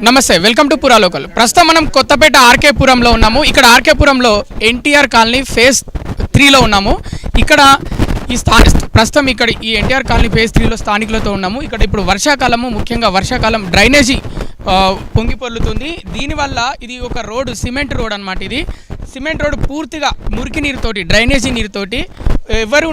నమస్తే, welcome to పురా local. ప్రస్తుతం మనం కొత్తపేట ఆర్కేపురంలో ఉన్నాము. ఇక్కడ ఆర్కేపురంలో ఎన్టీఆర్ కాలనీ ఫేజ్ 3లో ఉన్నాము. ఇక్కడ ప్రస్తుతం ఇక్కడ ఈ ఎన్టీఆర్ కాలనీ ఫేజ్ 3లో స్థానికులతో ఉన్నాము. ఇక్కడ ఇప్పుడు వర్షాకాలము, ముఖ్యంగా వర్షాకాలం డ్రైనేజీ పొంగి పొర్లుతుంది. దీనివల్ల ఇది ఒక రోడ్డు, సిమెంట్ రోడ్ అనమాట. ఇది సిమెంట్ రోడ్ పూర్తిగా మురికి నీరుతోటి, డ్రైనేజీ నీరుతోటి ఎవరు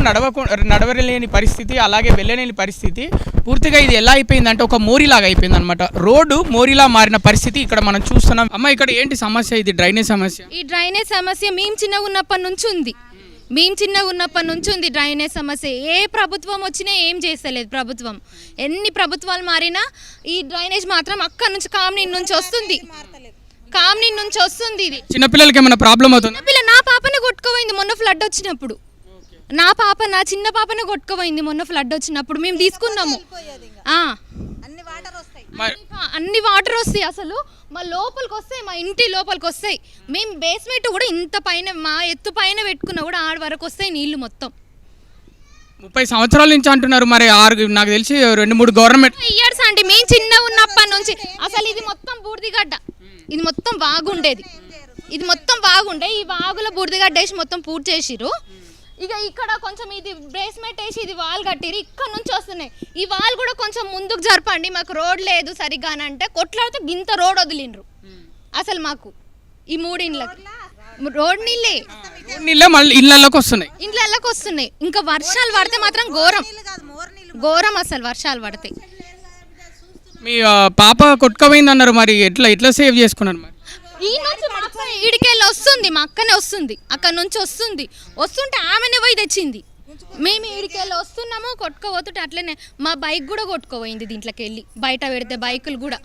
నడవలేని పరిస్థితి, అలాగే వెళ్ళలేని పరిస్థితి. పూర్తిగా ఇది ఎలా అయిపోయిందంటే ఒక మోరీలాగా అయిపోయింది అనమాట. రోడ్డు మోరీలా మారిన పరిస్థితి ఇక్కడ మనం చూస్తున్నాం. అమ్మ, ఇక్కడ ఏంటి సమస్య? ఇది డ్రైనేజ్ సమస్య. ఈ డ్రైనేజ్ సమస్య మేము చిన్నగా ఉన్నప్పటి నుంచి ఉంది డ్రైనేజ్ సమస్య. ఏ ప్రభుత్వం వచ్చినా ఏం చేస్తలేదు ప్రభుత్వం. ఎన్ని ప్రభుత్వాలు మారినా ఈ డ్రైనేజ్ మాత్రం అక్కడ నుంచి కామ్నీ నుంచి వస్తుంది ఇది. చిన్నపిల్లలకి ఏమైనా ప్రాబ్లం అవుతుంది? నా పాపనే కొట్టుకుపోయింది మొన్న ఫ్లడ్ వచ్చినప్పుడు. నా చిన్న పాపనే కొట్టుకుపోయింది మొన్న ఫ్లడ్ వచ్చినప్పుడు. మేము తీసుకున్నాము. అన్ని వాటర్ వస్తాయి, అసలు మా లోపలికి వస్తాయి, మా ఇంటి లోపలికి వస్తాయి. మేము బేస్మెంట్ కూడా ఇంత పైన, మా ఎత్తు పైన పెట్టుకున్నా కూడా ఆడ వరకు వస్తాయి నీళ్లు మొత్తం. 30 సంవత్సరాల నుంచి అంటున్నారు. మరి నాకు తెలిసి 2-3 గవర్నమెంట్ ఇయర్స్ అండి. మేము చిన్న ఉన్నప్పటి నుంచి అసలు ఇది మొత్తం బూడిదిగడ్డ, ఇది మొత్తం వాగుండేది, ఈ వాగులో బూడిదిగడ్డ వేసి మొత్తం పూర్తి చేసిరు. ఇక ఇక్కడ కొంచెం ఇది బేస్మెంట్ వేసి ఇది వాల్ కట్టిరు. ఇక్కడ నుంచి వస్తున్నాయి. ఈ వాల్ కూడా కొంచెం ముందుకు జరపండి, మాకు రోడ్ లేదు సరిగ్గా అని అంటే కొట్లాడితే గింత రోడ్ వదిలిండ్రు. అసలు మాకు ఈ 3 ఇండ్లకి రోడ్ నీళ్ళే మళ్ళీ ఇళ్ళకి వస్తున్నాయి. ఇంకా వర్షాలు పడితే మాత్రం ఘోరం అసలు వర్షాలు పడితే. మీ పాప కొట్టుకపోయింది అన్నారు, మరి ఎట్లా సేవ్ చేసుకున్నారు? మరి ఈ నుంచి మా అక్క ఈడికెళ్ళి వస్తుంది, మా అక్కనే వస్తుంది, అక్కడ నుంచి వస్తుంటే ఆమెనే పోయి తెచ్చింది. మేము ఈడికెళ్ళి వస్తున్నాము, కొట్టుకోపోతుంటే అట్లనే మా బైక్ కూడా కొట్టుకోపోయింది. దీంట్లోకి వెళ్ళి బయట పెడితే బైకులు కూడా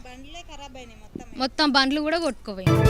మొత్తం బండ్లు కూడా కొట్టుకోపోయింది.